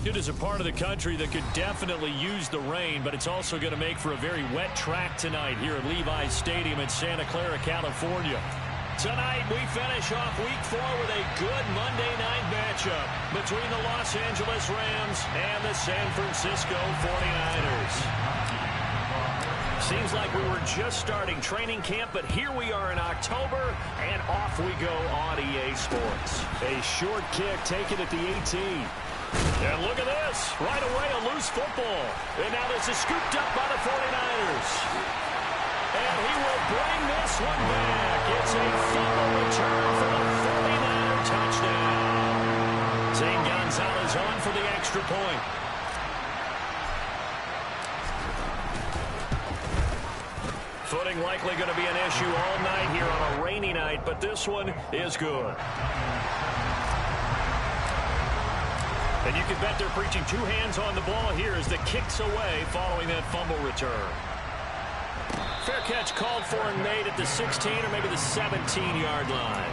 It is a part of the country that could definitely use the rain, but it's also going to make for a very wet track tonight here at Levi's Stadium in Santa Clara, California. Tonight, we finish off Week 4 with a good Monday night matchup between the Los Angeles Rams and the San Francisco 49ers. Seems like we were just starting training camp, but here we are in October, and off we go on EA Sports. A short kick taken at the 18. And look at this. Right away, a loose football. And now this is scooped up by the 49ers. And he will bring this one back. It's a fumble return for the 49er touchdown. Zane Gonzalez on for the extra point. Footing likely going to be an issue all night here on a rainy night, but this one is good. And you can bet they're preaching two hands on the ball here as the kick's away following that fumble return. Fair catch called for and made at the 16 or maybe the 17-yard line.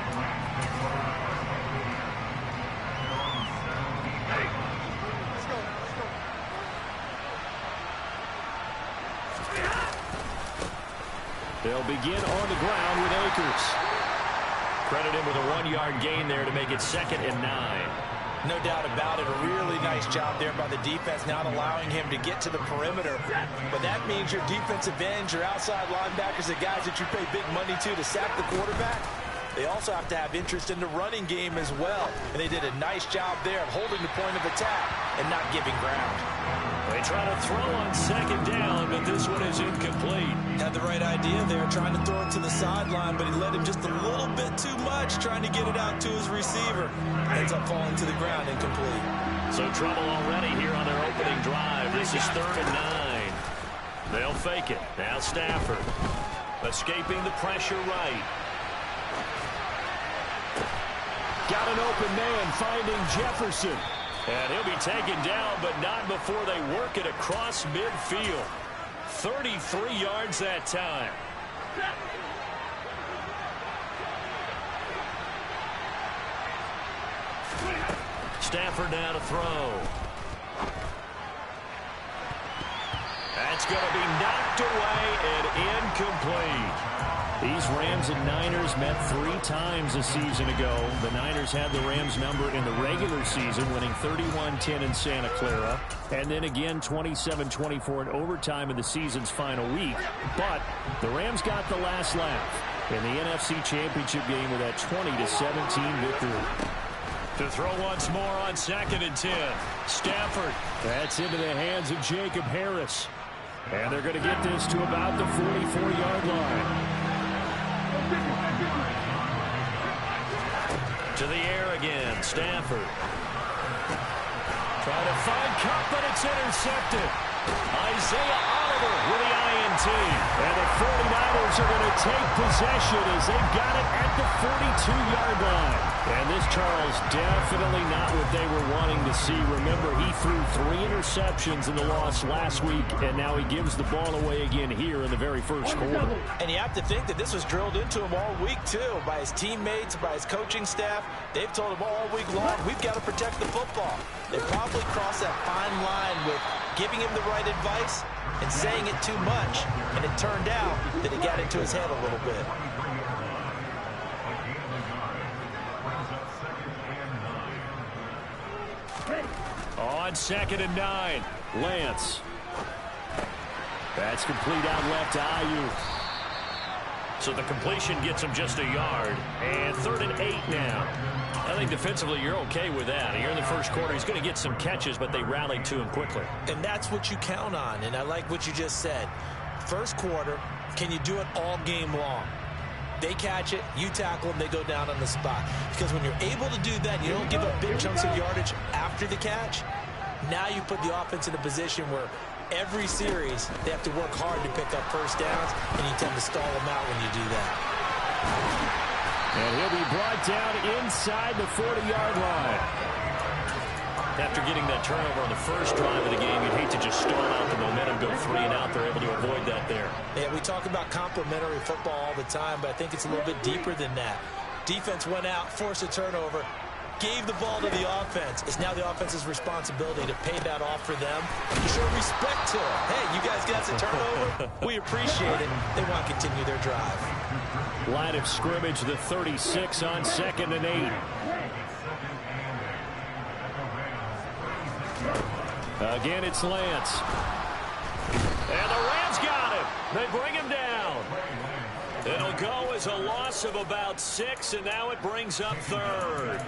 They'll begin on the ground with Akers. Credit him with a 1-yard gain there to make it 2nd and 9. No doubt about it. A really nice job there by the defense, not allowing him to get to the perimeter. But that means your defensive ends, your outside linebackers, the guys that you pay big money to sack the quarterback, they also have to have interest in the running game as well. And they did a nice job there of holding the point of attack and not giving ground. They try to throw on 2nd down, but this one is incomplete. Had the right idea there, trying to throw it to the sideline, but he led him just a little bit too much, trying to get it out to his receiver. Ends up falling to the ground, incomplete. So trouble already here on their opening drive. This is 3rd and 9. They'll fake it. Now Stafford. Escaping the pressure right. Got an open man, finding Jefferson. And he'll be taken down, but not before they work it across midfield. 33 yards that time. Stafford now to throw. That's going to be knocked away and incomplete. These Rams and Niners met 3 times a season ago. The Niners had the Rams number in the regular season, winning 31-10 in Santa Clara, and then again 27-24 in overtime in the season's final week. But the Rams got the last laugh in the NFC Championship game with that 20-17 victory. To throw once more on 2nd and 10. Stafford. That's into the hands of Jacob Harris. And they're going to get this to about the 44-yard line. To the air again, Stafford. Trying to find Cup, but it's intercepted. Isaiah Oliver with the INT. And the 49ers are going to take possession as they've got it at the 42-yard line. And this, Charles, definitely not what they were wanting to see. Remember, he threw 3 interceptions in the loss last week, and now he gives the ball away again here in the very first quarter. And you have to think that this was drilled into him all week, too, by his teammates, by his coaching staff. They've told him all week long, we've got to protect the football. They probably crossed that fine line with giving him the right advice and saying it too much. And it turned out that it got into his head a little bit. On 2nd and 9, Lance. That's complete out left to Ayuk. So the completion gets him just a yard. And 3rd and 8 now. I think defensively you're okay with that. Here in the first quarter, he's going to get some catches, but they rallied to him quickly. And that's what you count on, and I like what you just said. First quarter, can you do it all game long? They catch it, you tackle them, they go down on the spot. Because when you're able to do that, you don't give up big chunks of yardage after the catch. Now you put the offense in a position where every series they have to work hard to pick up first downs, and you tend to stall them out when you do that. And he'll be brought down inside the 40-yard line. After getting that turnover on the first drive of the game, you'd hate to just stall out the momentum, go 3 and out. They're able to avoid that there. Yeah, we talk about complementary football all the time, but I think it's a little bit deeper than that. Defense went out, forced a turnover. gave the ball to the offense. It's now the offense's responsibility to pay that off for them, to show respect to them. Hey, you guys got the turnover. We appreciate it. They want to continue their drive. Line of scrimmage, the 36 on 2nd and 8. Again, it's Lance. And the Rams got him. They bring him down. It'll go as a loss of about 6, and now it brings up 3rd.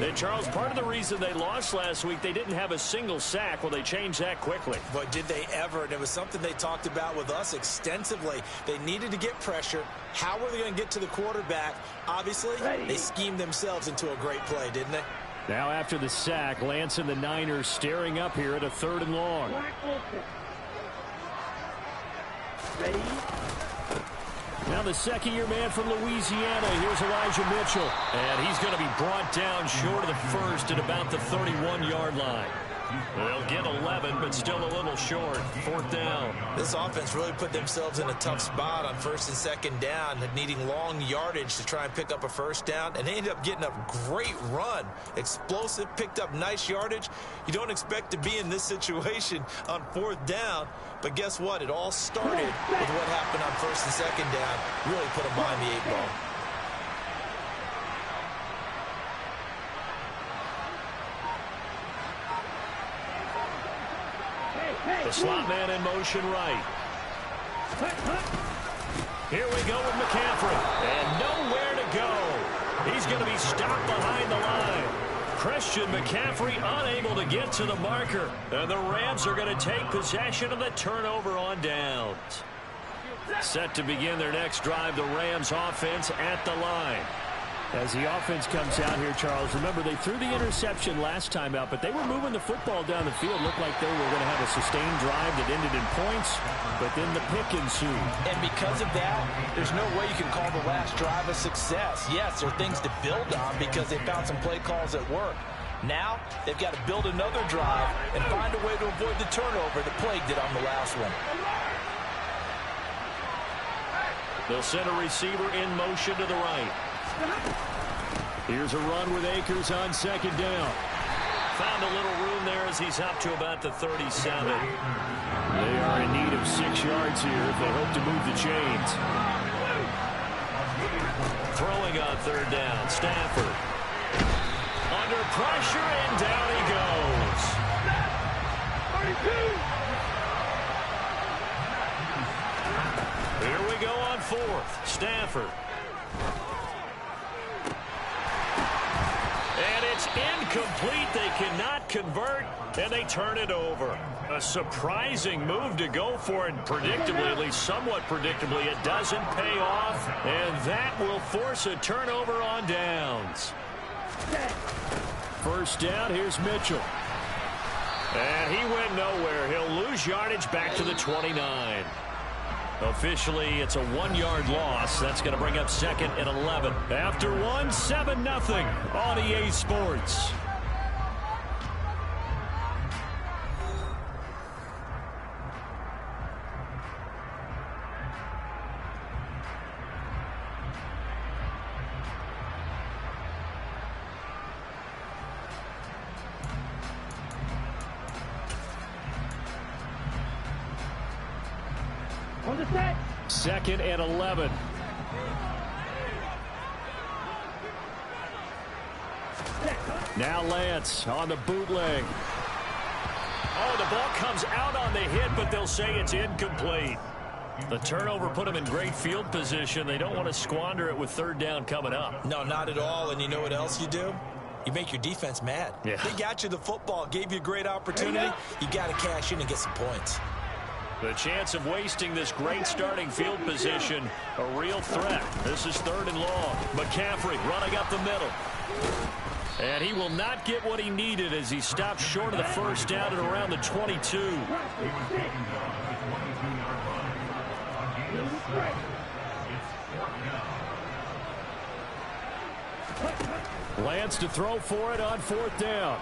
And, Charles, part of the reason they lost last week, they didn't have a single sack. Well, they changed that quickly. But did they ever? And it was something they talked about with us extensively. They needed to get pressure. How were they going to get to the quarterback? Obviously, they schemed themselves into a great play, didn't they? Now after the sack, Lance and the Niners staring up here at a 3rd and long. Ready? Now the second-year man from Louisiana. Here's Elijah Mitchell. And he's going to be brought down short of the first at about the 31-yard line. They'll get 11, but still a little short. 4th down. This offense really put themselves in a tough spot on 1st and 2nd down, needing long yardage to try and pick up a 1st down, and they ended up getting a great run. Explosive, picked up nice yardage. You don't expect to be in this situation on 4th down, but guess what? It all started with what happened on 1st and 2nd down. Really put them behind the 8 ball. The slot man in motion right. Here we go with McCaffrey. And nowhere to go. He's going to be stopped behind the line. Christian McCaffrey unable to get to the marker. And the Rams are going to take possession of the turnover on downs. Set to begin their next drive, the Rams offense at the line. As the offense comes out here, Charles, remember they threw the interception last time out, but they were moving the football down the field. Looked like they were going to have a sustained drive that ended in points, but then the pick ensued. And because of that, there's no way you can call the last drive a success. Yes, there are things to build on because they found some play calls that work. Now, they've got to build another drive and find a way to avoid the turnover that plagued it on the last one. They'll send a receiver in motion to the right. Here's a run with Akers on 2nd down. Found a little room there as he's up to about the 37. They are in need of 6 yards here if they hope to move the chains. Throwing on 3rd down, Stafford. Under pressure, and down he goes. 32. Here we go on 4th. Stafford. And it's incomplete. They cannot convert, and they turn it over. A surprising move to go for it, predictably, at least somewhat predictably. It doesn't pay off, and that will force a turnover on downs. 1st down, here's Mitchell. And he went nowhere. He'll lose yardage back to the 29. Officially, it's a 1-yard loss. That's going to bring up 2nd and 11. After 1, 7-0 on EA Sports. On the set. 2nd and 11. Now Lance on the bootleg. Oh, the ball comes out on the hit, but they'll say it's incomplete. The turnover put them in great field position. They don't want to squander it with 3rd down coming up. No, not at all. And you know what else you do? You make your defense mad. Yeah. They got you the football, gave you a great opportunity. You got to cash in and get some points. The chance of wasting this great starting field position, a real threat. This is 3rd and long. McCaffrey running up the middle. And he will not get what he needed as he stopped short of the 1st down at around the 22. Lance to throw for it on 4th down.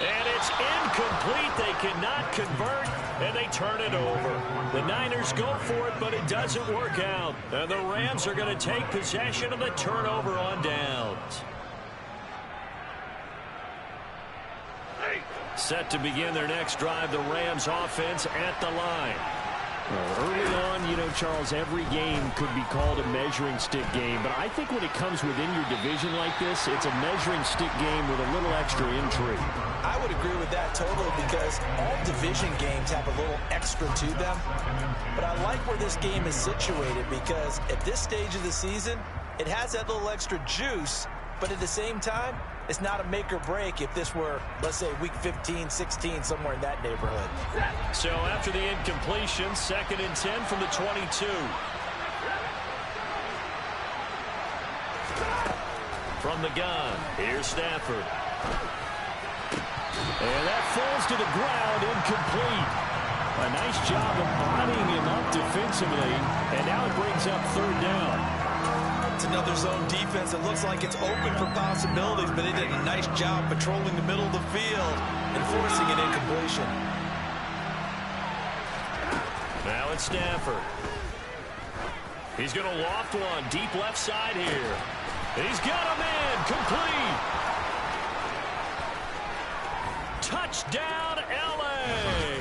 And it's incomplete. They cannot convert. and they turn it over. The Niners go for it, but it doesn't work out. And the Rams are going to take possession of the turnover on downs. Set to begin their next drive, the Rams offense at the line. Early on, you know, Charles, every game could be called a measuring stick game. But I think when it comes within your division like this, it's a measuring stick game with a little extra intrigue. I would agree with that totally because all division games have a little extra to them. But I like where this game is situated because at this stage of the season, it has that little extra juice. But at the same time, it's not a make or break if this were, let's say, week 15, 16, somewhere in that neighborhood. So after the incompletion, 2nd and 10 from the 22. From the gun, here's Stafford. And that falls to the ground, incomplete. A nice job of bodying him up defensively, and now it brings up 3rd down. It's another zone defense that looks like it's open for possibilities, but they did a nice job patrolling the middle of the field and forcing an incompletion. Now it's Stafford. He's going to loft one deep left side here. He's got a man complete. Touchdown, L.A.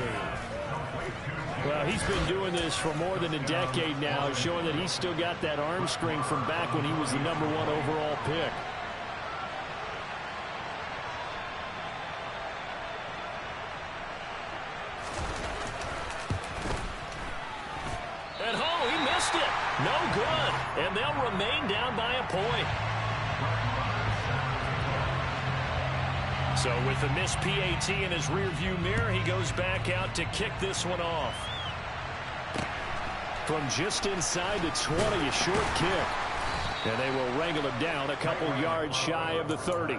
Well, he's been doing this for more than a decade now, showing that he's still got that arm strength from back when he was the #1 overall pick. And oh, he missed it. No good. And they'll remain down by a point. So with the missed PAT in his rearview mirror, he goes back out to kick this one off. From just inside the 20, a short kick. And they will wrangle him down a couple yards shy of the 30.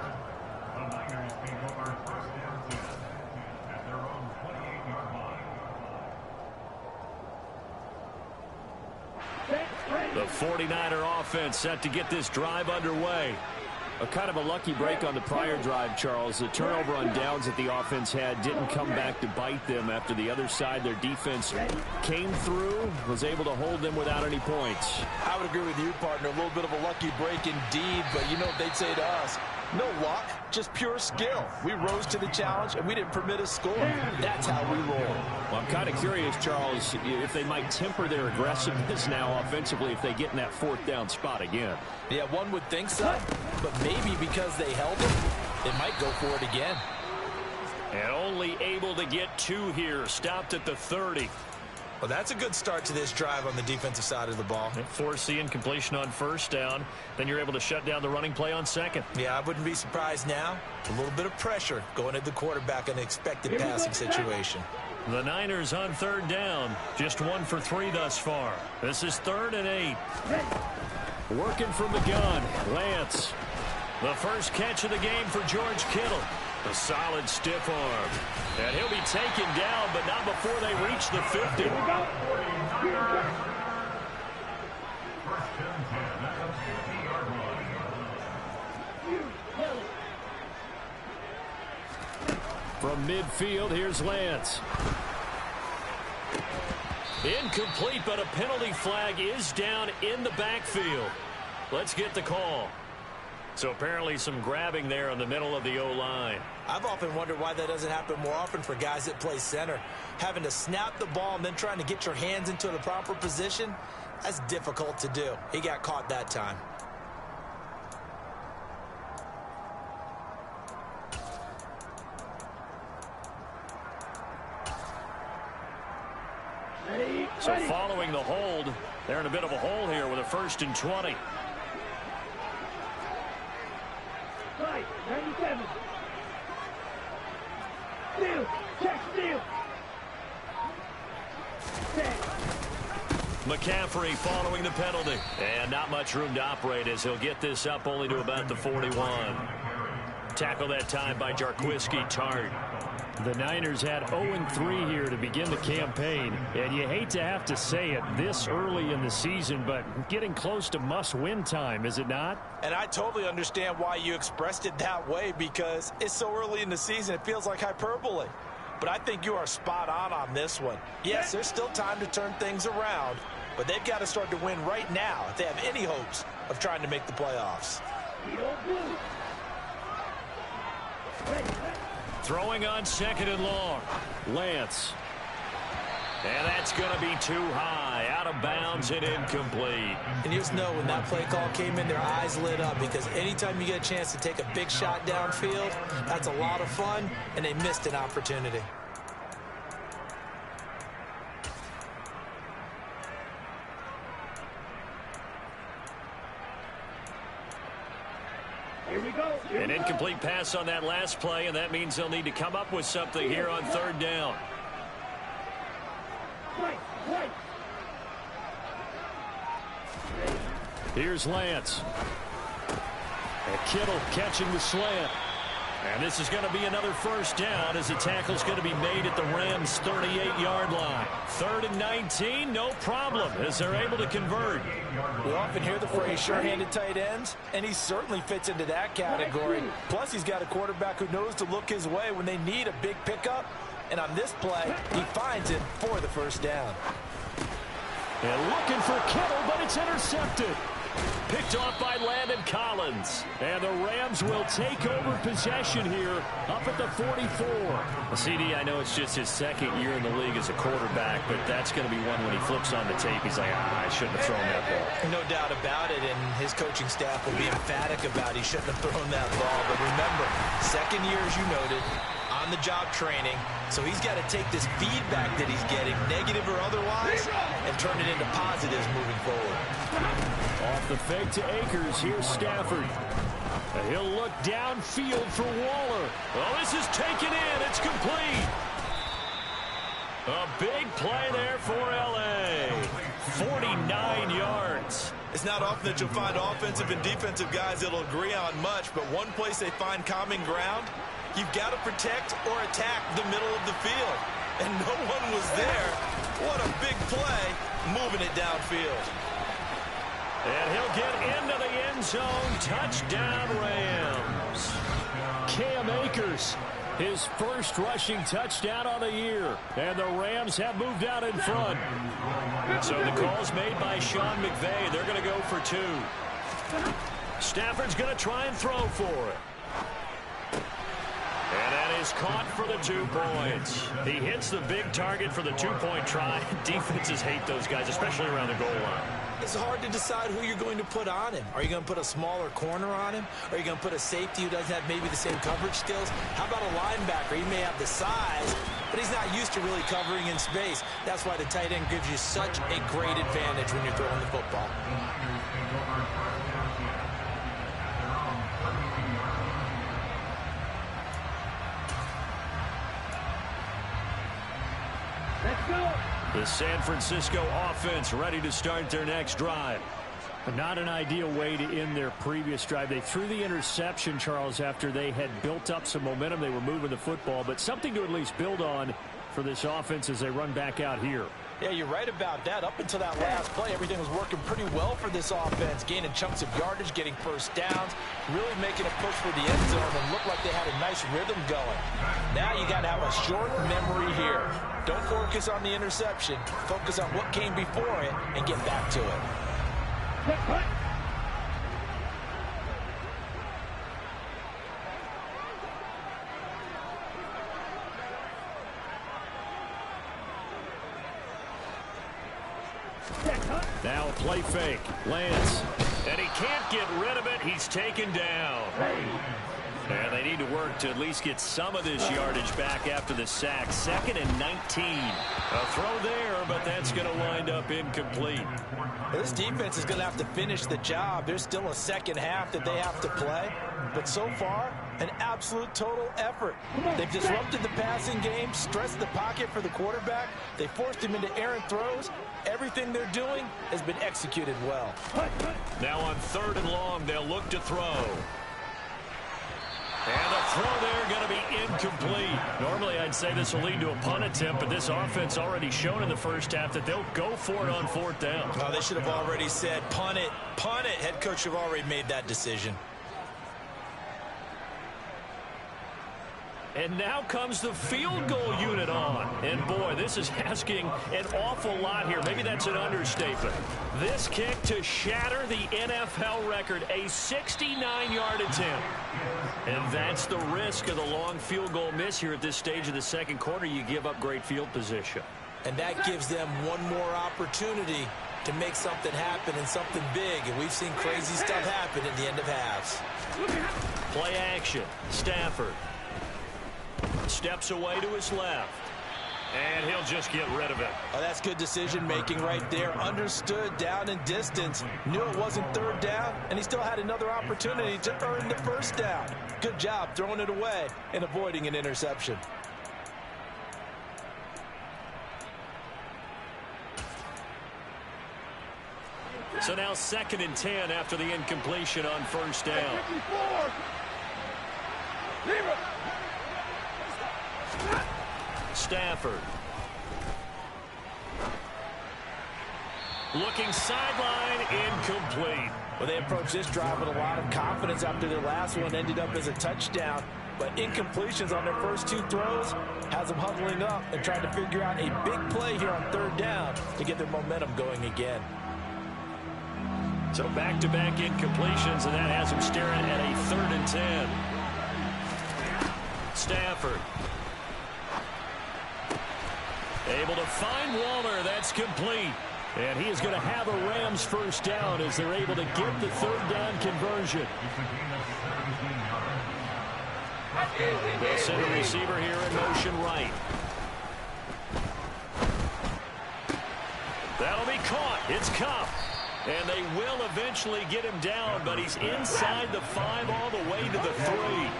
The 49er offense set to get this drive underway. A kind of a lucky break on the prior drive, Charles. The turnover on downs that the offense had didn't come back to bite them after the other side. Their defense came through, was able to hold them without any points. I would agree with you, partner. A little bit of a lucky break indeed, but you know what they'd say to us? No luck, just pure skill. We rose to the challenge, and we didn't permit a score. That's how we roll. Well, I'm kind of curious, Charles, if they might temper their aggressiveness now offensively if they get in that 4th down spot again. Yeah, one would think so, but maybe because they held it, they might go for it again. And only able to get 2 here, stopped at the 30. Well, that's a good start to this drive on the defensive side of the ball. Force the incompletion on 1st down. Then you're able to shut down the running play on 2nd. Yeah, I wouldn't be surprised now. A little bit of pressure going at the quarterback in an expected passing situation. The Niners on 3rd down. Just 1 for 3 thus far. This is 3rd and 8. Working from the gun, Lance. The first catch of the game for George Kittle. A solid stiff arm. And he'll be taken down, but not before they reach the 50. From midfield, here's Lance. Incomplete, but a penalty flag is down in the backfield. Let's get the call. So apparently some grabbing there in the middle of the O-line. I've often wondered why that doesn't happen more often for guys that play center. Having to snap the ball and then trying to get your hands into the proper position, that's difficult to do. He got caught that time. So following the hold, they're in a bit of a hole here with a 1st and 20. Right, 97. Steal, check, steal. McCaffrey following the penalty. And not much room to operate as he'll get this up only to about the 41. Tackle that time by Jarquiski Tart. The Niners had 0-3 here to begin the campaign, and you hate to have to say it this early in the season, but getting close to must-win time, is it not? And I totally understand why you expressed it that way, because it's so early in the season, it feels like hyperbole. but I think you are spot on this one. Yes, there's still time to turn things around, but they've got to start to win right now if they have any hopes of trying to make the playoffs. Throwing on 2nd and long. Lance. And that's going to be too high. Out of bounds and incomplete. And you just know when that play call came in, their eyes lit up, because anytime you get a chance to take a big shot downfield, that's a lot of fun, and they missed an opportunity. Here we go. An incomplete pass on that last play, and that means they'll need to come up with something here on 3rd down. Here's Lance. And Kittle catching the slant. And this is going to be another 1st down as the tackle's going to be made at the Rams' 38-yard line. 3rd and 19, no problem, as they're able to convert. We often hear the phrase sure-handed tight ends, and he certainly fits into that category. Plus, he's got a quarterback who knows to look his way when they need a big pickup. And on this play, he finds him for the 1st down. And looking for Kittle, but it's intercepted. Picked off by Landon Collins. And the Rams will take over possession here up at the 44. CD, I know it's just his 2nd year in the league as a quarterback, but that's going to be one when he flips on the tape. He's like, I shouldn't have thrown that ball. No doubt about it, and his coaching staff will be emphatic about he shouldn't have thrown that ball. But remember, 2nd year, as you noted, on-the-job training, so he's got to take this feedback that he's getting, negative or otherwise, and turn it into positives moving forward. Off the fake to Akers, here's Stafford. And he'll look downfield for Waller. Oh, this is taken in. It's complete. A big play there for L.A. 49 yards. It's not often that you'll find offensive and defensive guys that'll agree on much, but one place they find common ground, you've got to protect or attack the middle of the field. And no one was there. What a big play, moving it downfield. And he'll get into the end zone. Touchdown, Rams. Cam Akers, his 1st rushing touchdown on the year. And the Rams have moved out in front. So the call's made by Sean McVay. They're going to go for 2. Stafford's going to try and throw for it. And that is caught for the 2 points. He hits the big target for the 2-point try. Defenses hate those guys, especially around the goal line. It's hard to decide who you're going to put on him. Are you going to put a smaller corner on him? Are you going to put a safety who doesn't have maybe the same coverage skills? How about a linebacker? He may have the size, but he's not used to really covering in space. That's why the tight end gives you such a great advantage when you're throwing the football. Let's go. The San Francisco offense ready to start their next drive. Not an ideal way to end their previous drive. They threw the interception, Charles, after they had built up some momentum. They were moving the football, but something to at least build on for this offense as they run back out here. Yeah, you're right about that. Up until that last play, everything was working pretty well for this offense, gaining chunks of yardage, getting 1st downs, really making a push for the end zone, and looked like they had a nice rhythm going. Now you got to have a short memory here. Don't focus on the interception. Focus on what came before it and get back to it. Now a play fake. Lance. And he can't get rid of it. He's taken down. And they need to work to at least get some of this yardage back after the sack. 2nd and 19. A throw there, but that's going to wind up incomplete. This defense is going to have to finish the job. There's still a 2nd half that they have to play. But so far, an absolute total effort. They've disrupted the passing game, stressed the pocket for the quarterback. They forced him into errant throws. Everything they're doing has been executed well. Now on 3rd and long, they'll look to throw. And the throw there going to be incomplete. Normally, I'd say this will lead to a punt attempt, but this offense already shown in the 1st half that they'll go for it on 4th down. Oh, they should have already said, punt it, punt it. Head coach should have already made that decision. And now comes the field goal unit on. And, boy, this is asking an awful lot here. Maybe that's an understatement. This kick to shatter the NFL record, a 69-yard attempt. And that's the risk of the long field goal miss here at this stage of the second quarter. You give up great field position. And that gives them one more opportunity to make something happen and something big. And we've seen crazy stuff happen at the end of halves. Play action. Stafford steps away to his left. And he'll just get rid of it. Oh, that's good decision-making right there. Understood down and distance. Knew it wasn't third down, and he still had another opportunity to earn the first down. Good job throwing it away and avoiding an interception. So now 2nd and 10 after the incompletion on first down. Stafford. Looking sideline, incomplete. Well, they approached this drive with a lot of confidence after their last one ended up as a touchdown. But incompletions on their first two throws has them huddling up and trying to figure out a big play here on third down to get their momentum going again. So back-to-back incompletions, and that has them staring at a 3rd and 10. Stafford. Able to find Waller. That's complete. And he is going to have a Rams first down as they're able to get the 3rd down conversion. They'll send a receiver here in motion right. That'll be caught. It's Kupp. And they will eventually get him down, but he's inside the 5 all the way to the 3.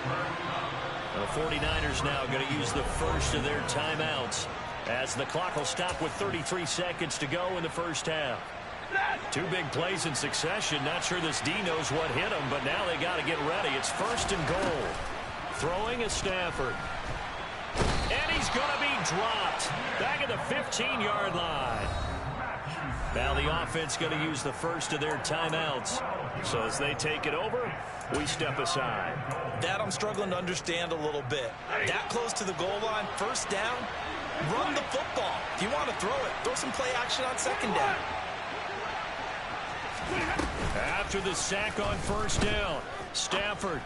The 49ers now going to use the first of their timeouts as the clock will stop with 33 seconds to go in the first half. 2 big plays in succession. Not sure this D knows what hit him, but now they got to get ready. It's 1st and goal. Throwing is Stafford. And he's going to be dropped back at the 15-yard line. Now the offense going to use the first of their timeouts. So as they take it over, we step aside. That I'm struggling to understand a little bit. That close to the goal line, first down, run the football. If you want to throw it, throw some play action on second down. After the sack on first down, Stafford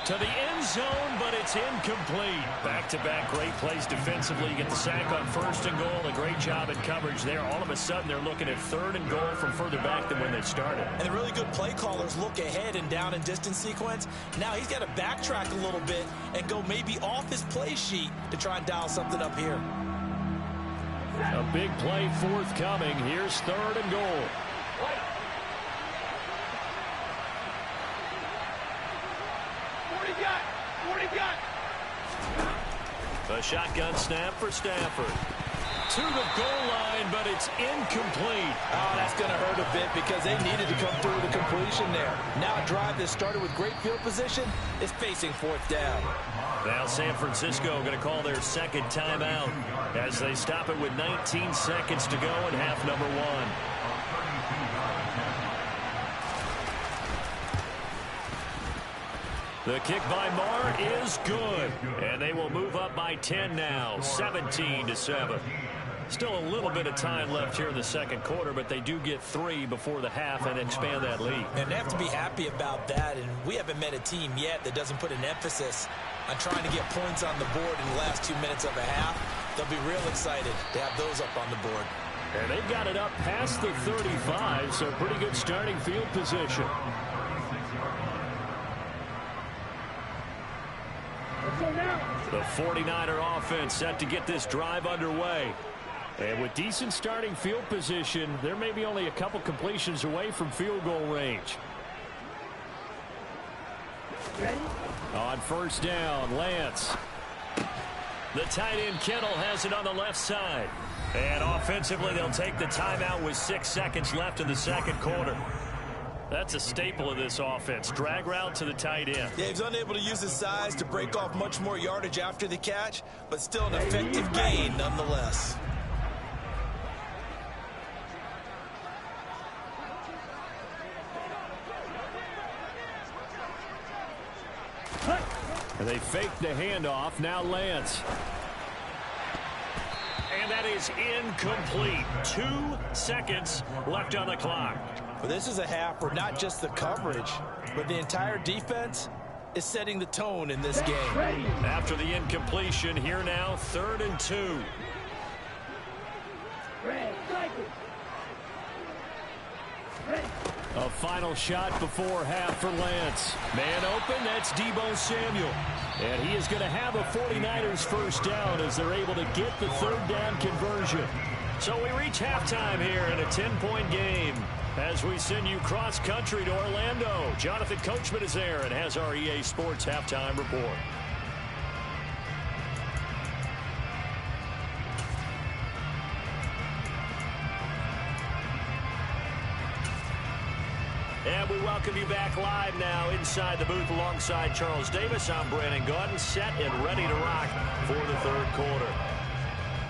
to the end zone, but it's incomplete. Back-to-back great plays defensively. You get the sack on 1st and goal. A great job in coverage there. All of a sudden, they're looking at 3rd and goal from further back than when they started. And the really good play callers look ahead and down and distance sequence. Now he's got to backtrack a little bit and go maybe off his play sheet to try and dial something up here. A big play forthcoming. Here's 3rd and goal. A shotgun snap for Stafford. To the goal line, but it's incomplete. Oh, that's going to hurt a bit because they needed to come through with a completion there. Now a drive that started with great field position is facing 4th down. Now San Francisco going to call their 2nd timeout as they stop it with 19 seconds to go in half number 1. The kick by Marr is good. And they will move up by 10 now, 17-7. Still a little bit of time left here in the second quarter, but they do get 3 before the half and expand that lead. And they have to be happy about that. And we haven't met a team yet that doesn't put an emphasis on trying to get points on the board in the last 2 minutes of a half. They'll be real excited to have those up on the board. And they've got it up past the 35, so pretty good starting field position. The 49er offense set to get this drive underway. And with decent starting field position, there may be only a couple completions away from field goal range. On first down, Lance. The tight end Kittle has it on the left side. And offensively, they'll take the timeout with 6 seconds left in the second quarter. That's a staple of this offense. Drag route to the tight end. Yeah, he's unable to use his size to break off much more yardage after the catch, but still an effective gain nonetheless. And they fake the handoff. Now Lance. And that is incomplete. 2 seconds left on the clock. Well, this is a half where not just the coverage, but the entire defense is setting the tone in this game. After the incompletion, here now, 3rd and 2. A final shot before half for Lance. Man open, that's Deebo Samuel. And he is going to have a 49ers first down as they're able to get the 3rd down conversion. So we reach halftime here in a 10-point game as we send you cross-country to Orlando. Jonathan Coachman is there and has our EA Sports halftime report. And we welcome you back live now inside the booth alongside Charles Davis. I'm Brandon Gaudin, set and ready to rock for the 3rd quarter.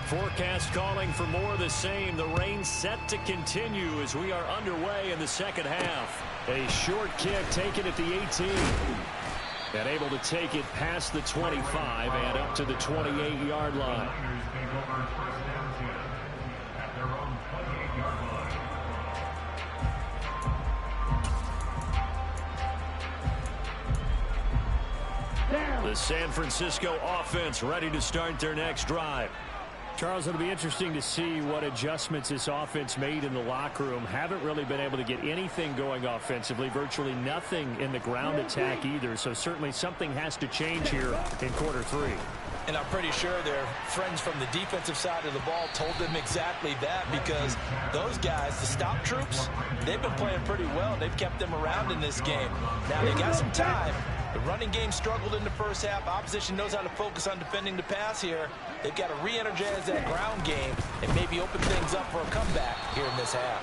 Forecast calling for more of the same. The rain set to continue as we are underway in the 2nd half. A short kick taken at the 18. And able to take it past the 25 and up to the 28-yard line. The San Francisco offense ready to start their next drive. Charles, it'll be interesting to see what adjustments this offense made in the locker room. Haven't really been able to get anything going offensively, virtually nothing in the ground attack either. So certainly something has to change here in quarter 3. And I'm pretty sure their friends from the defensive side of the ball told them exactly that, because those guys, the stop troops, they've been playing pretty well. They've kept them around in this game. Now they got some time. The running game struggled in the first half. Opposition knows how to focus on defending the pass here. They've got to re-energize that ground game and maybe open things up for a comeback here in this half.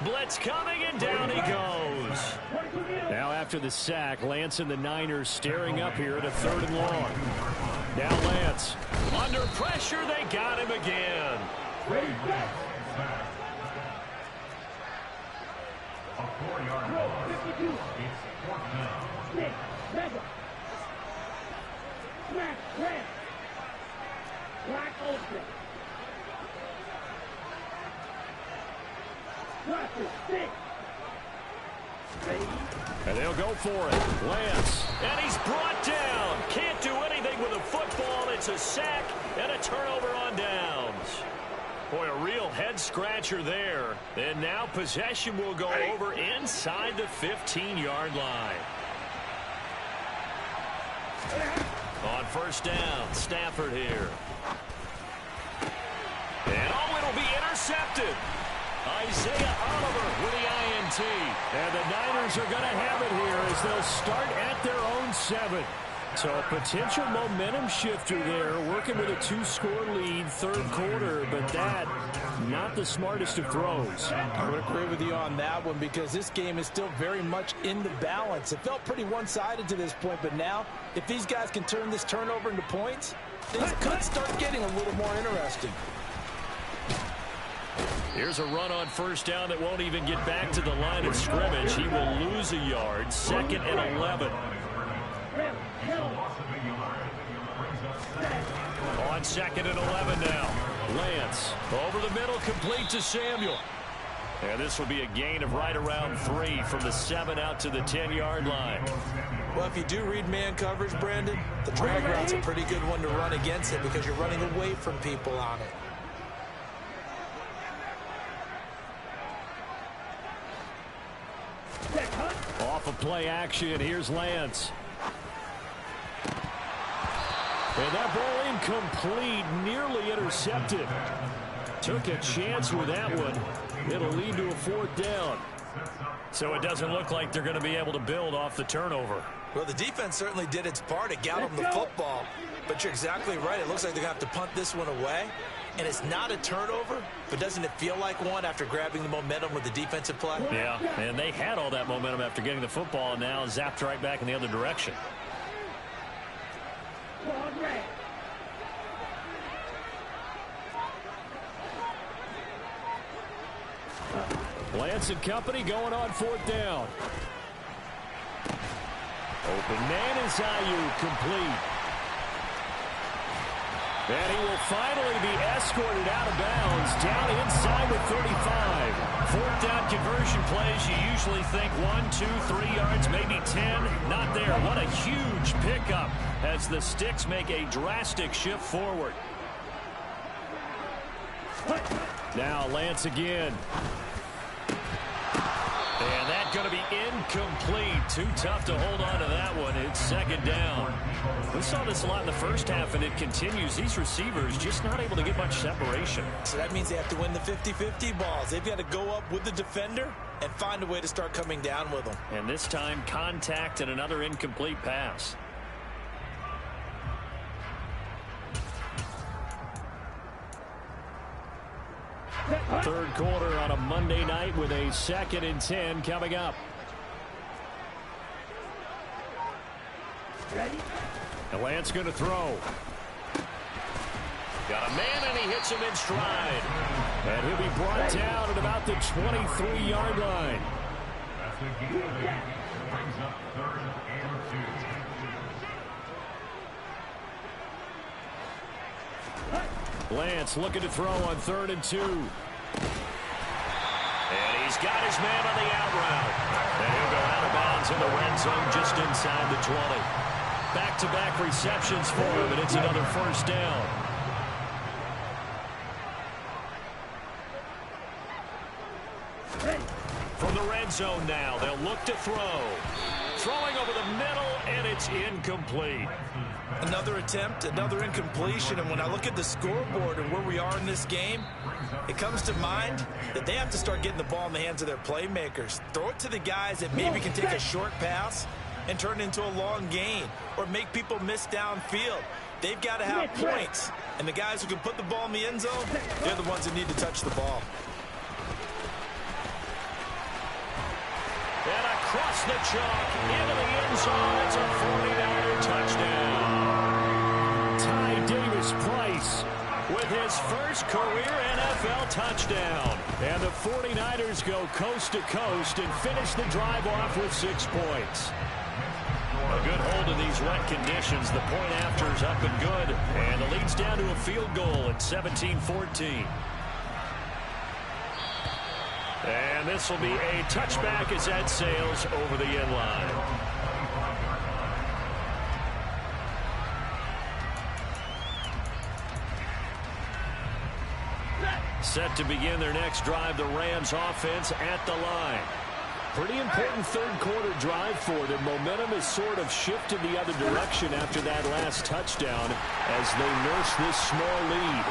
Blitz coming, and down he goes. Now after the sack, Lance and the Niners staring up here at a 3rd and long. Now Lance. Under pressure, they got him again. A 4-yard loss. It's 4th down. Smack, red. Black open. And they'll go for it. Lance. And he's brought down. Can't do anything with a football. It's a sack and a turnover on downs. Boy, a real head-scratcher there. And now possession will go over inside the 15-yard line. On 1st down, Stafford here. And it'll be intercepted. Isaiah Oliver with the INT. And the Niners are going to have it here as they'll start at their own 7. So a potential momentum shifter there, working with a 2-score lead, 3rd quarter, but that, not the smartest of throws. I would agree with you on that one, because this game is still very much in the balance. It felt pretty one-sided to this point, but now, if these guys can turn this turnover into points, things could start getting a little more interesting. Here's a run on 1st down that won't even get back to the line of scrimmage. He will lose a yard, 2nd and 11. On 2nd and 11 now. Lance over the middle, complete to Samuel. And this will be a gain of right around 3 from the 7 out to the 10-yard line. Well, if you do read man coverage, Brandon, the drag route's a pretty good one to run against it, because you're running away from people on it. Off of play action, here's Lance. And that ball incomplete, nearly intercepted. Took a chance with that one. It'll lead to a 4th down. So it doesn't look like they're going to be able to build off the turnover. Well, the defense certainly did its part to gallop the football. But you're exactly right. It looks like they're going to have to punt this one away. And it's not a turnover, but doesn't it feel like one after grabbing the momentum with the defensive play? Yeah, and they had all that momentum after getting the football, and now zapped right back in the other direction. Lance and company going on 4th down. Open man is Ayuk, complete. And he will finally be escorted out of bounds, down inside the 35. Fourth down conversion plays, you usually think 1, 2, 3 yards, maybe 10. Not there. What a huge pickup as the Sticks make a drastic shift forward. Now Lance again. And that's going to be incomplete. Too tough to hold on to that one. It's second down. We saw this a lot in the first half, and it continues. These receivers just not able to get much separation. So that means they have to win the 50-50 balls. They've got to go up with the defender and find a way to start coming down with them. And this time, contact and another incomplete pass. Third quarter on a Monday night with a 2nd and 10 coming up. And Lance going to throw. Got a man, and he hits him in stride. And he'll be brought down at about the 23-yard line. That's the game. Brings up 3rd and 2. Lance looking to throw on 3rd and 2. And he's got his man on the out route. And he'll go out of bounds in the red zone just inside the 20. Back-to-back receptions for him, and it's another first down. From the red zone now, they'll look to throw. Throwing over the middle, and it's incomplete. Another attempt, another incompletion, and when I look at the scoreboard and where we are in this game, it comes to mind that they have to start getting the ball in the hands of their playmakers. Throw it to the guys that maybe can take a short pass and turn it into a long gain or make people miss downfield. They've got to have points, and the guys who can put the ball in the end zone, they're the ones that need to touch the ball. And across the chalk, into the end zone, it's a 49er touchdown. Ty Davis-Price With his first career NFL touchdown. And the 49ers go coast to coast and finish the drive off with 6 points. A good hold of these wet conditions. The point after is up and good. And the lead's down to a field goal at 17-14. And this will be a touchback as that sails over the end line. Set to begin their next drive, the Rams offense at the line. Pretty important third quarter drive for them. Momentum has sort of shifted the other direction after that last touchdown as they nurse this small lead.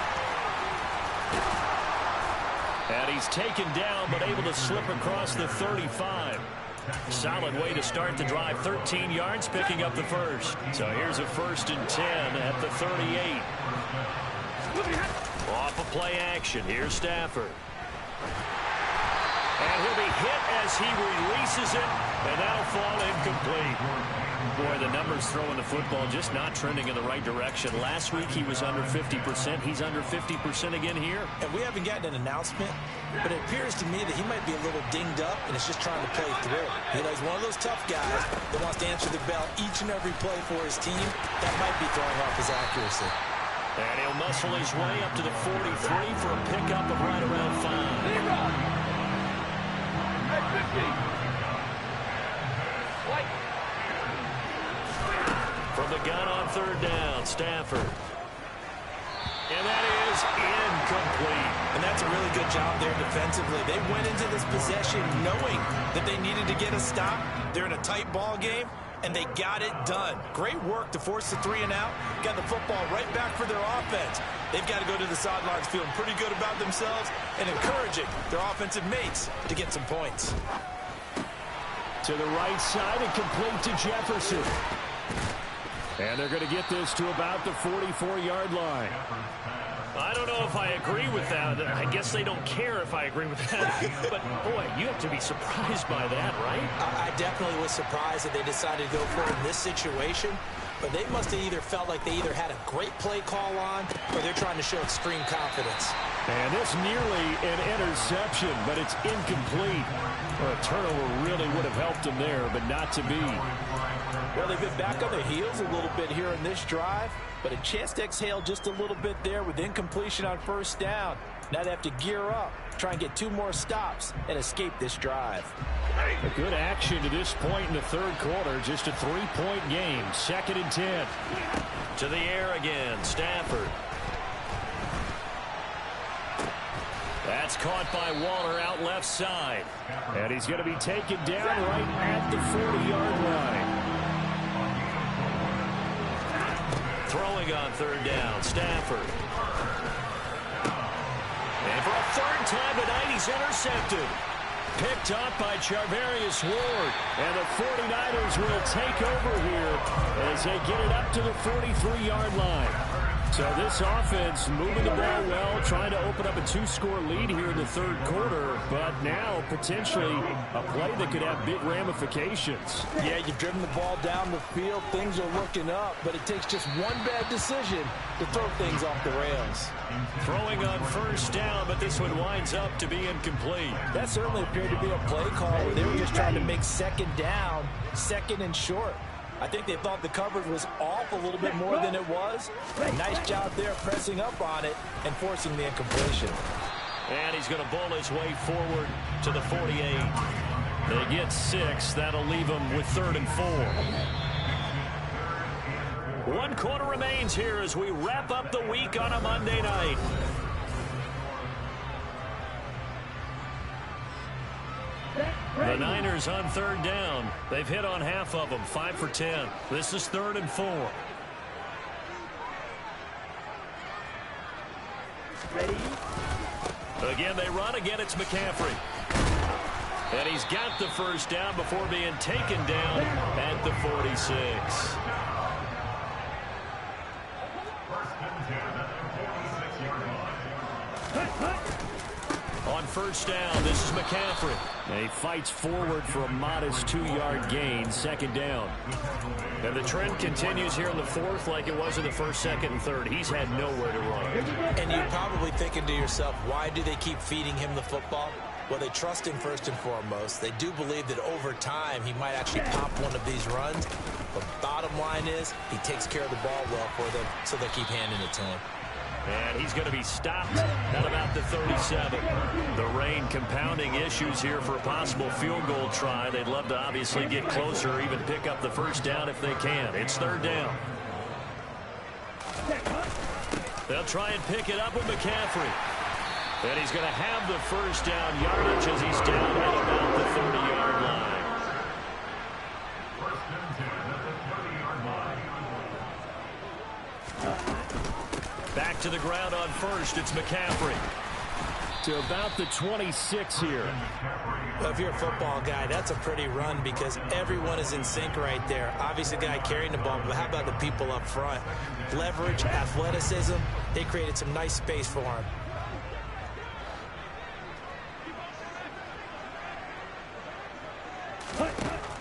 And he's taken down but able to slip across the 35. Solid way to start the drive. 13 yards, picking up the first. So here's a 1st and 10 at the 38. Off of play action. Here's Stafford. And he'll be hit as he releases it, and that'll fall incomplete. Boy, the numbers throwing the football just not trending in the right direction. Last week he was under 50%. He's under 50% again here. And we haven't gotten an announcement, but it appears to me that he might be a little dinged up and is just trying to play through. You know, he's one of those tough guys that wants to answer the bell each and every play for his team. That might be throwing off his accuracy. And he'll muscle his way up to the 43 for a pickup of right around 5. From the gun on 3rd down, Stafford. And that is incomplete. And that's a really good job there defensively. They went into this possession knowing that they needed to get a stop. They're in a tight ball game, and they got it done. Great work to force the 3 and out. Got the football right back for their offense. They've got to go to the sidelines feeling pretty good about themselves and encouraging their offensive mates to get some points. To the right side and complete to Jefferson. And they're going to get this to about the 44-yard line. I don't know if I agree with that. I guess they don't care if I agree with that. But, boy, you have to be surprised by that, right? I definitely was surprised that they decided to go for it in this situation. But they must have either felt like they either had a great play call on or they're trying to show extreme confidence. And this nearly an interception, but it's incomplete. Well, a turnover really would have helped them there, but not to be. Well, they've been back on their heels a little bit here in this drive, but a chance to exhale just a little bit there with incompletion on first down. Now they have to gear up, try and get 2 more stops, and escape this drive. A good action to this point in the third quarter. Just a 3-point game. 2nd and 10. To the air again, Stafford. That's caught by Waller out left side. And he's going to be taken down right at the 40-yard line. Throwing on third down, Stafford. And for a third time tonight, he's intercepted. Picked up by Charvarius Ward. And the 49ers will take over here as they get it up to the 43-yard line. So this offense moving the ball well, trying to open up a 2-score lead here in the third quarter, but now potentially a play that could have big ramifications. Yeah, you've driven the ball down the field. Things are looking up, but it takes just one bad decision to throw things off the rails. Throwing on first down, but this one winds up to be incomplete. That certainly appeared to be a play call where they were just trying to make second down, second and short. I think they thought the coverage was off a little bit more than it was. A nice job there pressing up on it and forcing the incompletion. And he's going to bowl his way forward to the 48. They get 6. That'll leave them with 3rd and 4. 1 quarter remains here as we wrap up the week on a Monday night. The Niners on third down. They've hit on half of them, 5 for 10. This is 3rd and 4. Again, they run. Again, it's McCaffrey. And he's got the first down before being taken down at the 46. On first down, this is McCaffrey. And he fights forward for a modest 2-yard gain, 2nd down. And the trend continues here in the 4th like it was in the 1st, 2nd, and 3rd. He's had nowhere to run. And you're probably thinking to yourself, why do they keep feeding him the football? Well, they trust him first and foremost. They do believe that over time he might actually pop one of these runs. But bottom line is he takes care of the ball well for them, so they keep handing it to him. And he's going to be stopped at about the 37. The rain compounding issues here for a possible field goal try. They'd love to obviously get closer or even pick up the first down if they can. It's 3rd down. They'll try and pick it up with McCaffrey. And he's going to have the first down yardage as he's down at about the 30-yard line. Back to the ground on first. It's McCaffrey. To about the 26 here. Well, if you're a football guy, that's a pretty run because everyone is in sync right there. Obviously, the guy carrying the ball, but how about the people up front? Leverage, athleticism, they created some nice space for him.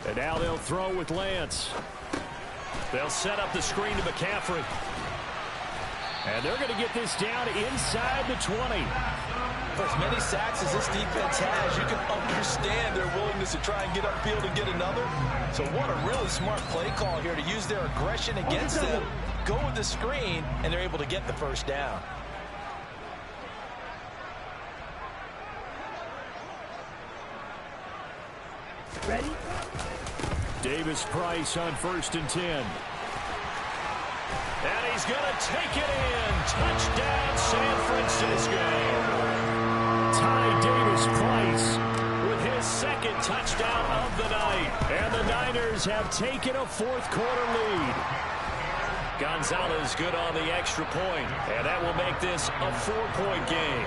And now they'll throw with Lance. They'll set up the screen to McCaffrey. And they're going to get this down inside the 20. For as many sacks as this defense has, you can understand their willingness to try and get upfield and get another. So what a really smart play call here to use their aggression against them, go with the screen, and they're able to get the first down. Ready? Davis Price on 1st and 10. And he's going to take it in. Touchdown, San Francisco. Ty Davis Price with his 2nd touchdown of the night. And the Niners have taken a 4th quarter lead. Gonzalez good on the extra point. And that will make this a 4-point game.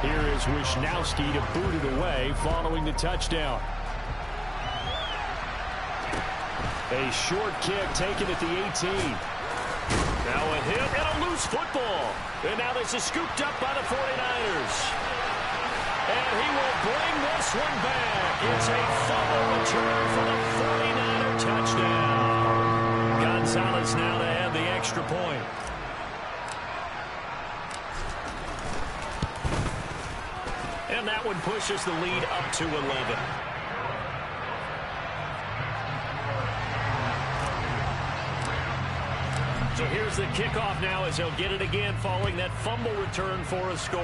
Here is Wisnowski to boot it away following the touchdown. A short kick taken at the 18. Now a hit and a loose football. And now this is scooped up by the 49ers. And he will bring this one back. It's a fumble return for the 49er touchdown. Gonzalez now to have the extra point. And that one pushes the lead up to 11. So here's the kickoff now as he'll get it again following that fumble return for a score.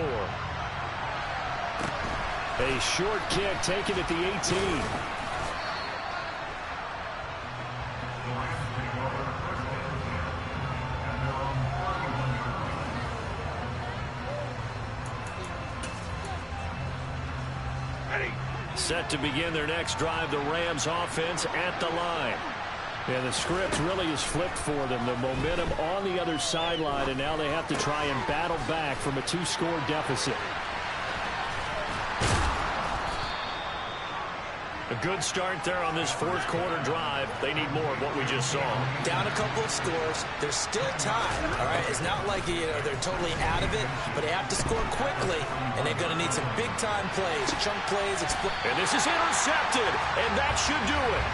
A short kick taken at the 18. Set to begin their next drive, the Rams offense at the line. And the script really is flipped for them. The momentum on the other sideline, and now they have to try and battle back from a 2-score deficit. A good start there on this fourth quarter drive. They need more of what we just saw. Down a couple of scores. There's still time. All right, it's not like they're totally out of it, but they have to score quickly, and they're going to need some big-time plays, chunk plays. And this is intercepted, and that should do it.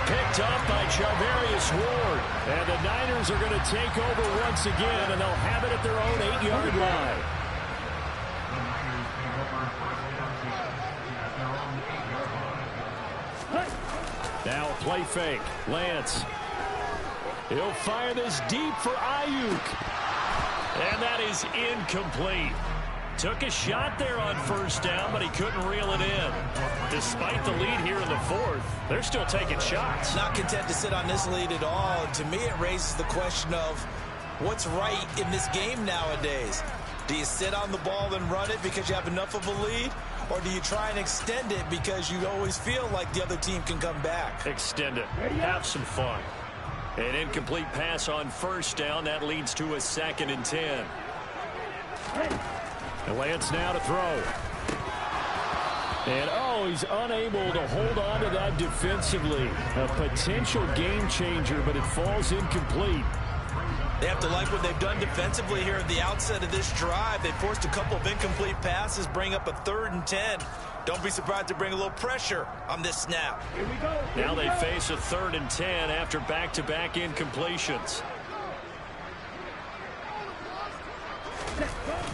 Picked up by Charvarius Ward. And the Niners are going to take over once again, and they'll have it at their own 8-yard line. Now a play fake. Lance. He'll fire this deep for Ayuk. And that is incomplete. Took a shot there on first down, but he couldn't reel it in. Despite the lead here in the fourth, they're still taking shots. Not content to sit on this lead at all. And to me, it raises the question of what's right in this game nowadays. Do you sit on the ball and run it because you have enough of a lead? Or do you try and extend it because you always feel like the other team can come back? Extend it. Have some fun. An incomplete pass on first down. That leads to a 2nd and 10. And Lance now to throw. And, he's unable to hold on to that defensively. A potential game changer, but it falls incomplete. They have to like what they've done defensively here at the outset of this drive. They forced a couple of incomplete passes, bring up a 3rd and 10. Don't be surprised to bring a little pressure on this snap. Here we go. Now they face a 3rd and 10 after back-to-back incompletions.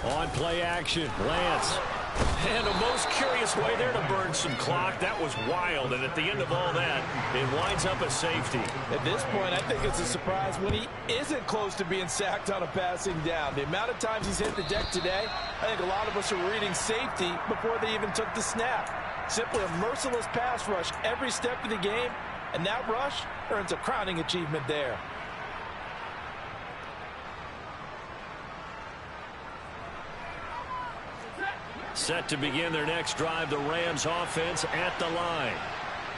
On play action, Lance. And a most curious way there to burn some clock. That was wild, and at the end of all that, it winds up a safety. At this point, I think it's a surprise when he isn't close to being sacked on a passing down. The amount of times he's hit the deck today, I think a lot of us are reading safety before they even took the snap. Simply a merciless pass rush every step of the game, and that rush earns a crowning achievement there. Set to begin their next drive, the Rams offense at the line.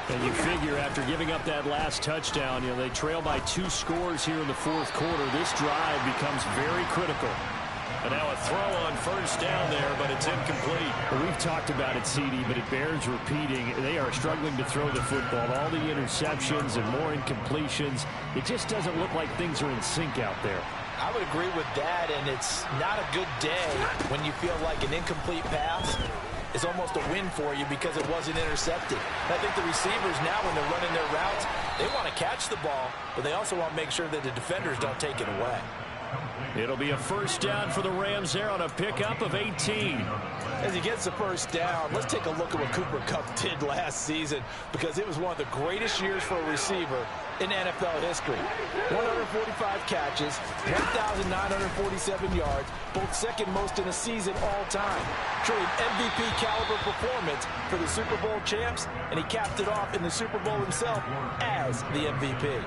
And you figure after giving up that last touchdown, they trail by 2 scores here in the fourth quarter. This drive becomes very critical. And now a throw on first down there, but it's incomplete. Well, we've talked about it, CD, but it bears repeating. They are struggling to throw the football. All the interceptions and more incompletions. It just doesn't look like things are in sync out there. I would agree with that, and it's not a good day when you feel like an incomplete pass is almost a win for you because it wasn't intercepted. I think the receivers now, when they're running their routes, they want to catch the ball, but they also want to make sure that the defenders don't take it away. It'll be a first down for the Rams there on a pickup of 18. As he gets the first down, let's take a look at what Cooper Kupp did last season, because it was one of the greatest years for a receiver in NFL history. 145 catches, 1,947 yards, both second most in a season all time. Truly an MVP caliber performance for the Super Bowl champs, and he capped it off in the Super Bowl himself as the MVP.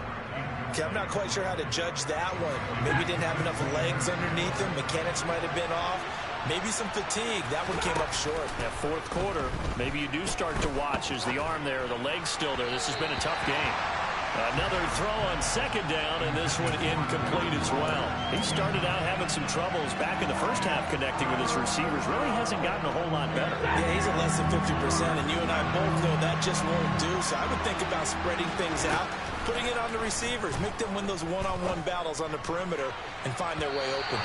Okay, I'm not quite sure how to judge that one. Maybe he didn't have enough legs underneath him. Mechanics might have been off. Maybe some fatigue. That one came up short. That fourth quarter, maybe you do start to watch. Is the arm there, the leg's still there? This has been a tough game. Another throw on second down, and this one incomplete as well. He started out having some troubles back in the first half connecting with his receivers. Really hasn't gotten a whole lot better. Yeah, he's at less than 50%, and you and I both know that just won't do. So I would think about spreading things out, putting it on the receivers, make them win those one-on-one battles on the perimeter and find their way open.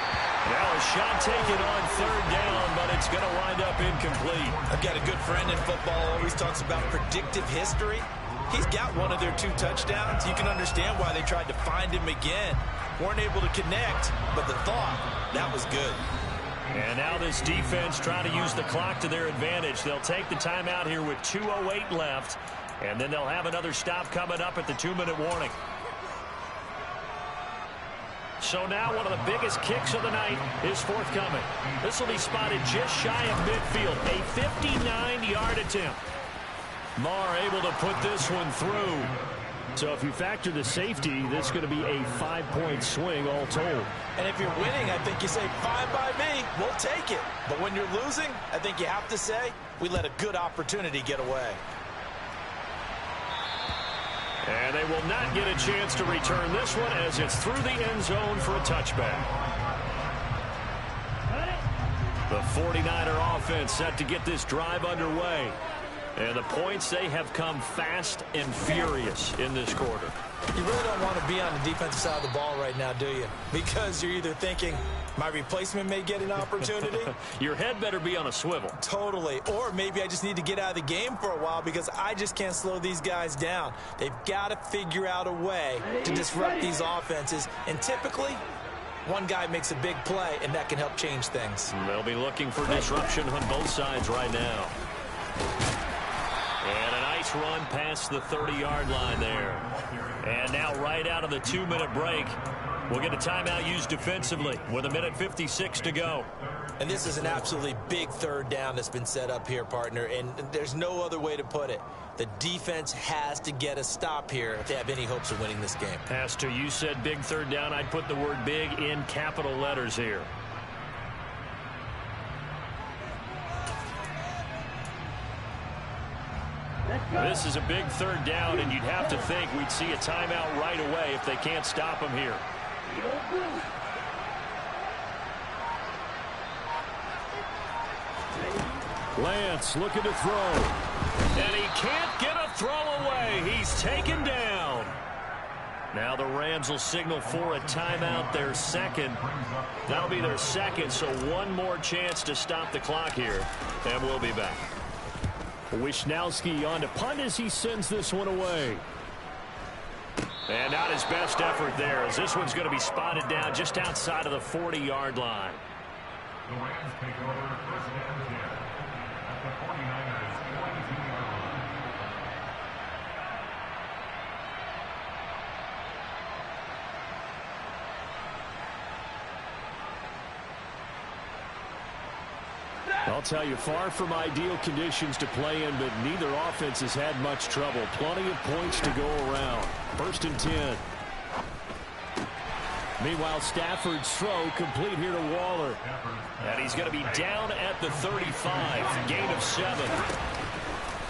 Now a shot taken on third down, but it's going to wind up incomplete. I've got a good friend in football, always talks about predictive history. He's got one of their 2 touchdowns. You can understand why they tried to find him again. Weren't able to connect, but the thought, that was good. And now this defense trying to use the clock to their advantage. They'll take the timeout here with 2:08 left, and then they'll have another stop coming up at the 2-minute warning. So now one of the biggest kicks of the night is forthcoming. This will be spotted just shy of midfield. A 59-yard attempt. Marr able to put this one through. So if you factor the safety, this is going to be a 5-point swing all told. And if you're winning, I think you say, fine by me, we'll take it. But when you're losing, I think you have to say, we let a good opportunity get away. And they will not get a chance to return this one as it's through the end zone for a touchback. The 49er offense set to get this drive underway. And the points, they have come fast and furious in this quarter. You really don't want to be on the defensive side of the ball right now, do you? Because you're either thinking, my replacement may get an opportunity. Your head better be on a swivel. Totally. Or maybe I just need to get out of the game for a while because I just can't slow these guys down. They've got to figure out a way to disrupt these offenses. And typically, one guy makes a big play, and that can help change things. They'll be looking for disruption on both sides right now. And a nice run past the 30-yard line there. And now right out of the 2-minute break, we'll get a timeout used defensively with 1:56 to go. And this is an absolutely big third down that's been set up here, partner, and there's no other way to put it. The defense has to get a stop here if they have any hopes of winning this game. Has to. You said big third down. I'd put the word big in capital letters here. This is a big third down, and you'd have to think we'd see a timeout right away if they can't stop him here. Lance looking to throw. And he can't get a throw away. He's taken down. Now the Rams will signal for a timeout, their second. That'll be their second, so one more chance to stop the clock here. And we'll be back. Wisnowski on to punt as he sends this one away. And not his best effort there, as this one's going to be spotted down just outside of the 40-yard line. The Rams take over first and 10 at the 49ers 22-yard line. I'll tell you, far from ideal conditions to play in, but neither offense has had much trouble. Plenty of points to go around. First and 10. Meanwhile, Stafford's throw complete here to Waller. And he's going to be down at the 35. Gain of 7.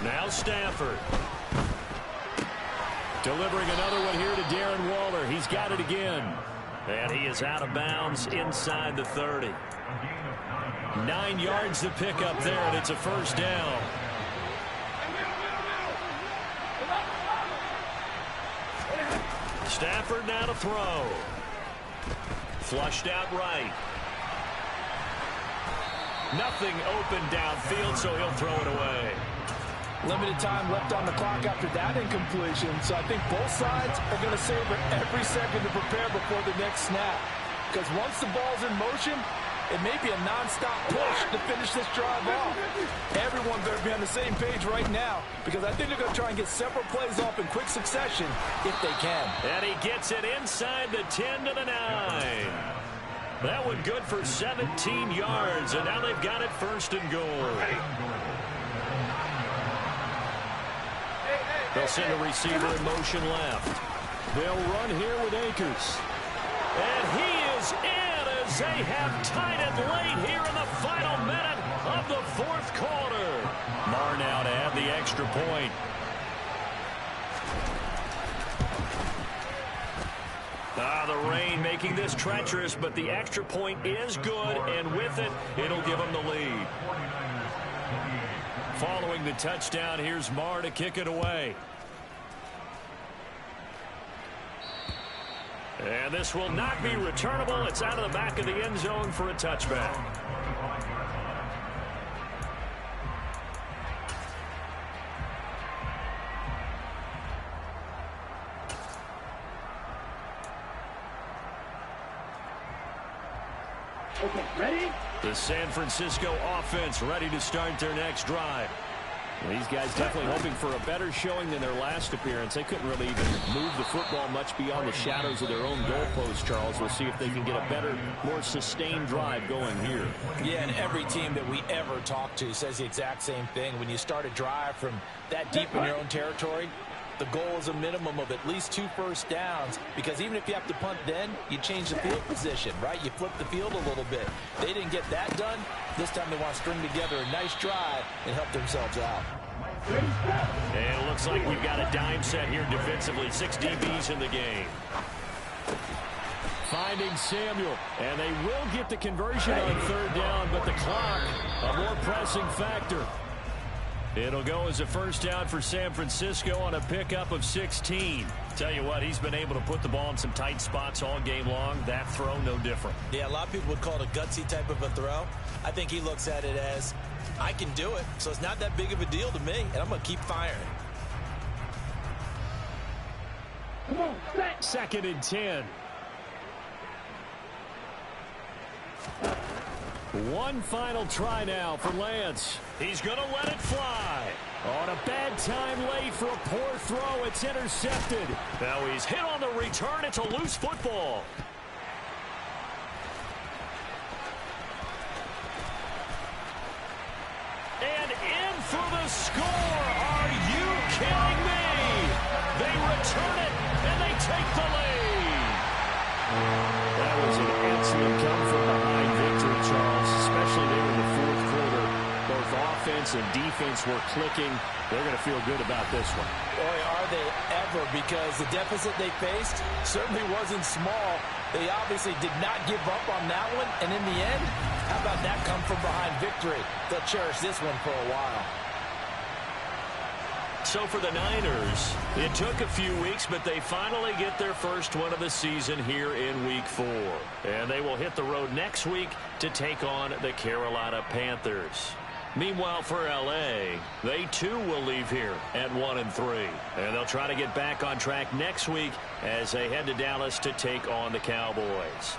Now Stafford. Delivering another one here to Darren Waller. He's got it again. And he is out of bounds inside the 30. 9 yards to pick up there, and it's a first down. Stafford now to throw. Flushed out right. Nothing open downfield, so he'll throw it away. Limited time left on the clock after that incompletion, so I think both sides are going to savor every second to prepare before the next snap. Because once the ball's in motion, it may be a non-stop push to finish this drive off. Everyone better be on the same page right now, because I think they're going to try and get several plays off in quick succession if they can. And he gets it inside the 10 to the 9. That one good for 17 yards, and now they've got it first and goal. They'll send a receiver in motion left. They'll run here with Akers. And he is in as they have tied it late here in the final minute of the fourth quarter. Marr now to add the extra point. The rain making this treacherous, but the extra point is good, and with it, it'll give them the lead. Following the touchdown, here's Marr to kick it away. And this will not be returnable. It's out of the back of the end zone for a touchback. Okay, ready? The San Francisco offense ready to start their next drive. These guys definitely hoping for a better showing than their last appearance. They couldn't really even move the football much beyond the shadows of their own goalpost, Charles. We'll see if they can get a better, more sustained drive going here. Yeah, and every team that we ever talk to says the exact same thing. When you start a drive from that deep in your own territory, the goal is a minimum of at least 2 first downs, because even if you have to punt then, you change the field position, right? You flip the field a little bit. They didn't get that done. This time they want to string together a nice drive and help themselves out. And it looks like we've got a dime set here defensively. 6 DBs in the game. Finding Samuel, and they will get the conversion on 3rd down, but the clock, a more pressing factor. It'll go as a first down for San Francisco on a pickup of 16. Tell you what, he's been able to put the ball in some tight spots all game long. That throw, no different. Yeah, a lot of people would call it a gutsy type of a throw. I think he looks at it as, I can do it, so it's not that big of a deal to me, and I'm going to keep firing. 2nd and 10. One final try now for Lance. He's going to let it fly. On a bad time late for a poor throw. It's intercepted. Now he's hit on the return. It's a loose football. And in for the score. Are you kidding me? They return it, and they take the lead. That was an excellent come from behind victory, Charles, especially there in the 4th quarter. Both offense and defense were clicking. They're going to feel good about this one. Boy, are they ever, because the deficit they faced certainly wasn't small. They obviously did not give up on that one, and in the end, how about that come from behind victory? They'll cherish this one for a while. So for the Niners, it took a few weeks, but they finally get their first one of the season here in Week 4. And they will hit the road next week to take on the Carolina Panthers. Meanwhile, for L.A., they too will leave here at 1-3. And they'll try to get back on track next week as they head to Dallas to take on the Cowboys.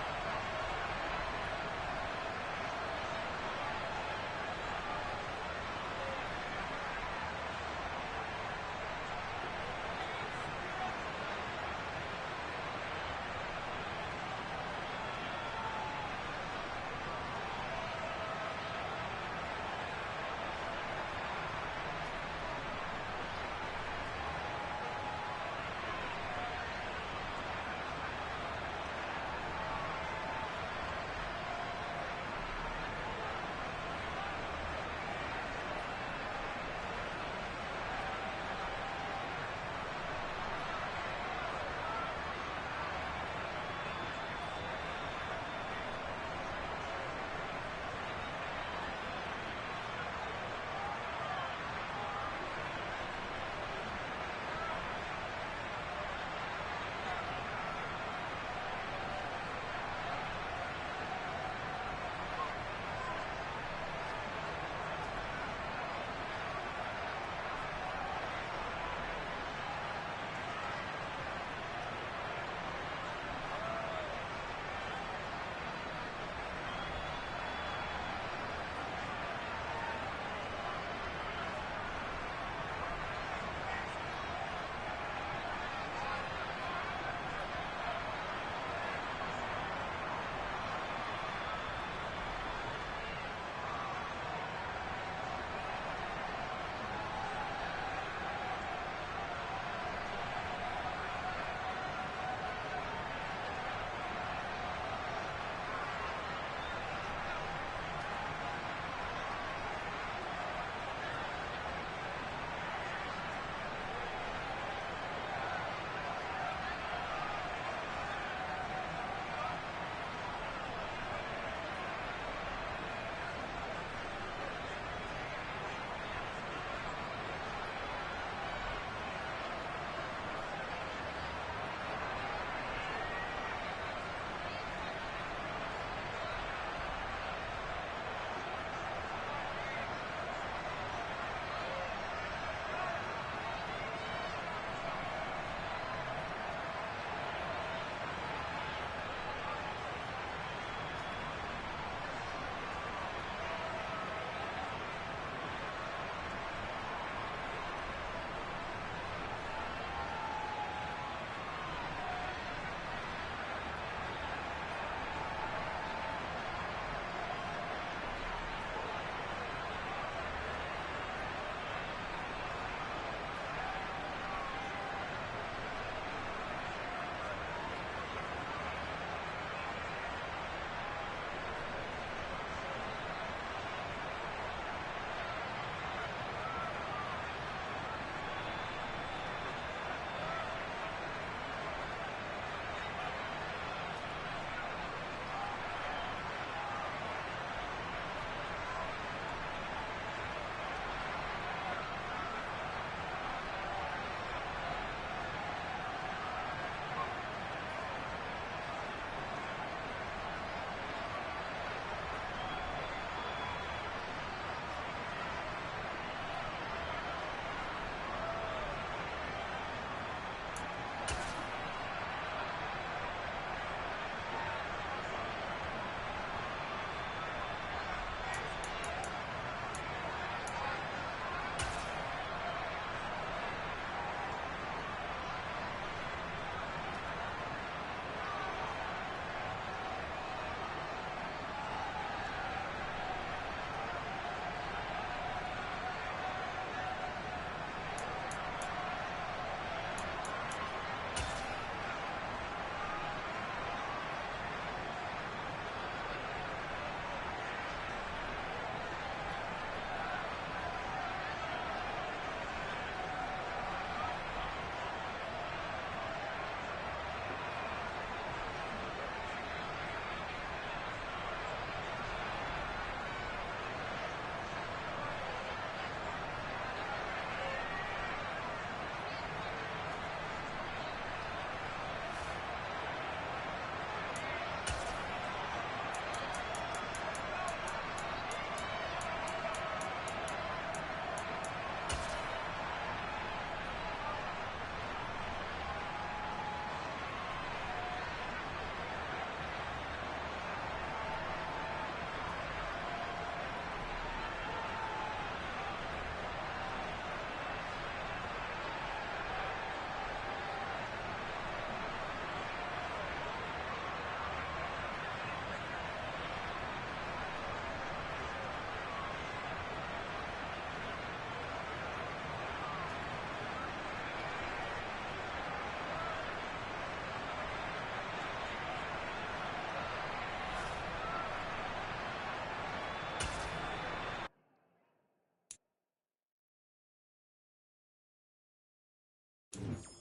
it.